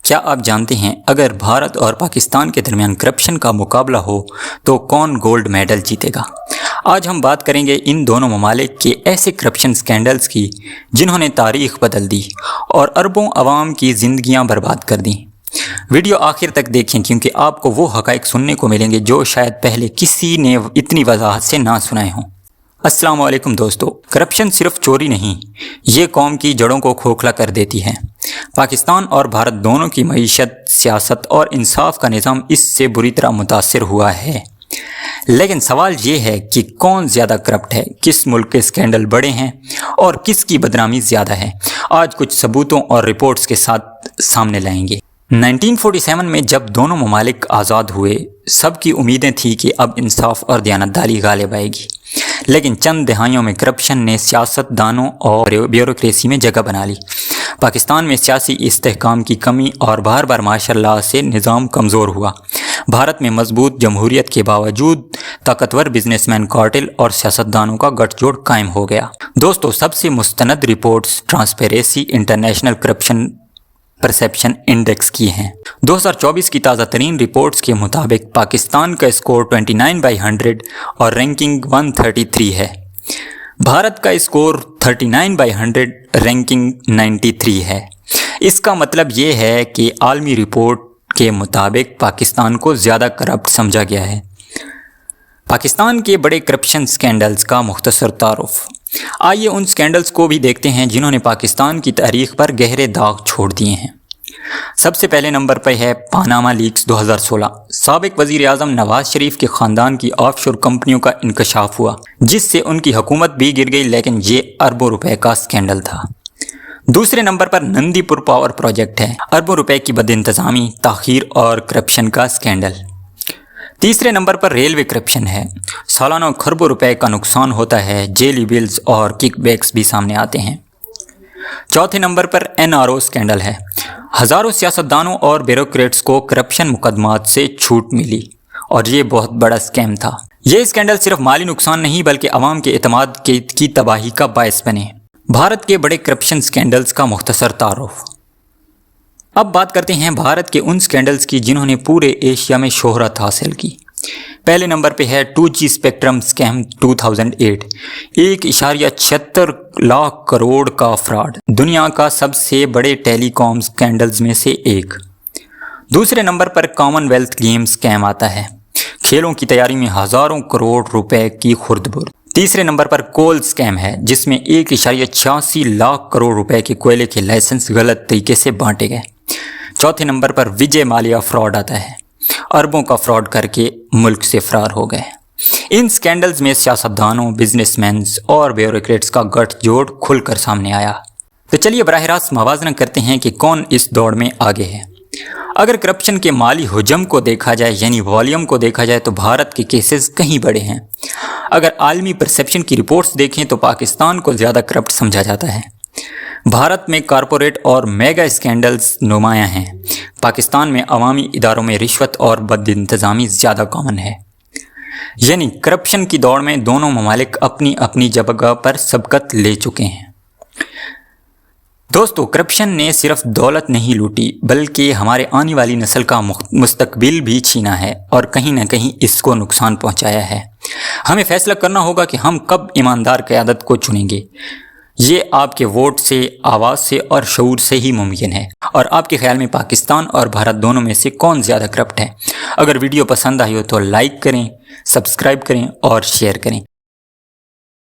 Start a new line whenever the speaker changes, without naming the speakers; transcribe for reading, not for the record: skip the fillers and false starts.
کیا آپ جانتے ہیں اگر بھارت اور پاکستان کے درمیان کرپشن کا مقابلہ ہو تو کون گولڈ میڈل جیتے گا؟ آج ہم بات کریں گے ان دونوں ممالک کے ایسے کرپشن سکینڈلز کی جنہوں نے تاریخ بدل دی اور اربوں عوام کی زندگیاں برباد کر دیں۔ ویڈیو آخر تک دیکھیں کیونکہ آپ کو وہ حقائق سننے کو ملیں گے جو شاید پہلے کسی نے اتنی وضاحت سے نہ سنائے ہوں۔ السلام علیکم دوستو، کرپشن صرف چوری نہیں، یہ قوم کی جڑوں کو کھوکھلا کر دیتی ہے۔ پاکستان اور بھارت دونوں کی معیشت، سیاست اور انصاف کا نظام اس سے بری طرح متاثر ہوا ہے۔ لیکن سوال یہ ہے کہ کون زیادہ کرپٹ ہے، کس ملک کے سکینڈل بڑے ہیں اور کس کی بدنامی زیادہ ہے؟ آج کچھ ثبوتوں اور رپورٹس کے ساتھ سامنے لائیں گے۔ 1947 میں جب دونوں ممالک آزاد ہوئے، سب کی امیدیں تھیں کہ اب انصاف اور دیانتداری غالب آئے گی، لیکن چند دہائیوں میں کرپشن نے سیاست دانوں اور بیوروکریسی میں جگہ بنا لی۔ پاکستان میں سیاسی استحکام کی کمی اور بار بار مارشل لاء سے نظام کمزور ہوا۔ بھارت میں مضبوط جمہوریت کے باوجود طاقتور بزنس مین کارٹل اور سیاستدانوں کا گٹھ جوڑ قائم ہو گیا۔ دوستو، سب سے مستند reports transparency international corruption perception index کی ہیں۔ 2024 کی تازہ ترین رپورٹس کے مطابق پاکستان کا اسکور 29/100 اور رینکنگ 133 ہے۔ بھارت کا اسکور 39/100 رینکنگ 93 ہے۔ اس کا مطلب یہ ہے کہ عالمی رپورٹ کے مطابق پاکستان کو زیادہ کرپٹ سمجھا گیا ہے۔ پاکستان کے بڑے کرپشن سکینڈلز کا مختصر تعارف۔ آئیے ان سکینڈلز کو بھی دیکھتے ہیں جنہوں نے پاکستان کی تاریخ پر گہرے داغ چھوڑ دیے ہیں۔ سب سے پہلے نمبر پر ہے پاناما لیکس 2016۔ سابق وزیر اعظم نواز شریف کے خاندان کی آف شور کمپنیوں کا انکشاف ہوا، جس سے ان کی حکومت بھی گر گئی، لیکن یہ اربوں روپے کا سکینڈل تھا۔ دوسرے نمبر پر نندی پور پاور پروجیکٹ ہے، اربوں روپے کی بد انتظامی، تاخیر اور کرپشن کا سکینڈل۔ تیسرے نمبر پر ریلوے کرپشن ہے، سالانہ کھربوں روپے کا نقصان ہوتا ہے، جیلی بلز اور کک بیکس بھی سامنے آتے ہیں۔ چوتھے نمبر پر NRO سکینڈل ہے، ہزاروں سیاستدانوں اور بیوروکریٹس کو کرپشن مقدمات سے چھوٹ ملی اور یہ بہت بڑا سکیم تھا۔ یہ سکینڈل صرف مالی نقصان نہیں بلکہ عوام کے اعتماد کی تباہی کا باعث بنے۔ بھارت کے بڑے کرپشن سکینڈلز کا مختصر تعارف۔ اب بات کرتے ہیں بھارت کے ان سکینڈلز کی جنہوں نے پورے ایشیا میں شہرت حاصل کی۔ پہلے نمبر پہ ہے 2G spectrum scheme 2008، 1.76 lakh crore کا فراڈ، دنیا کا سب سے بڑے ٹیلی کام سکینڈلز میں سے ایک۔ دوسرے نمبر پر کامن ویلتھ گیمز سکیم آتا ہے، کھیلوں کی تیاری میں ہزاروں کروڑ روپے کی خرد برد۔ تیسرے نمبر پر کول سکیم ہے، جس میں 1.86 لاکھ کروڑ روپے کے کوئلے کے لائسنس غلط طریقے سے بانٹے گئے۔ چوتھے نمبر پر وجے مالیا فراڈ آتا ہے، اربوں کا فراڈ کر کے ملک سے فرار ہو گئے۔ ان سکینڈلز میں سیاستدانوں، بزنس مینز اور بیوروکریٹس کا گٹھ جوڑ کھل کر سامنے آیا۔ تو چلیے براہ راست موازنہ کرتے ہیں کہ کون اس دوڑ میں آگے ہے۔ اگر کرپشن کے مالی حجم کو دیکھا جائے، یعنی والیوم کو دیکھا جائے، تو بھارت کے کیسز کہیں بڑے ہیں۔ اگر عالمی پرسیپشن کی رپورٹس دیکھیں تو پاکستان کو زیادہ کرپٹ سمجھا جاتا ہے۔ بھارت میں کارپوریٹ اور میگا اسکینڈلز نمایاں ہیں، پاکستان میں عوامی اداروں میں رشوت اور بد انتظامی زیادہ کامن ہے۔ یعنی کرپشن کی دوڑ میں دونوں ممالک اپنی اپنی جگہ پر سبقت لے چکے ہیں۔ دوستو، کرپشن نے صرف دولت نہیں لوٹی بلکہ ہمارے آنے والی نسل کا مستقبل بھی چھینا ہے اور کہیں نہ کہیں اس کو نقصان پہنچایا ہے۔ ہمیں فیصلہ کرنا ہوگا کہ ہم کب ایماندار قیادت کو چنیں گے۔ یہ آپ کے ووٹ سے، آواز سے اور شعور سے ہی ممکن ہے۔ اور آپ کے خیال میں پاکستان اور بھارت دونوں میں سے کون زیادہ کرپٹ ہے؟ اگر ویڈیو پسند آئی ہو تو لائک کریں، سبسکرائب کریں اور شیئر کریں۔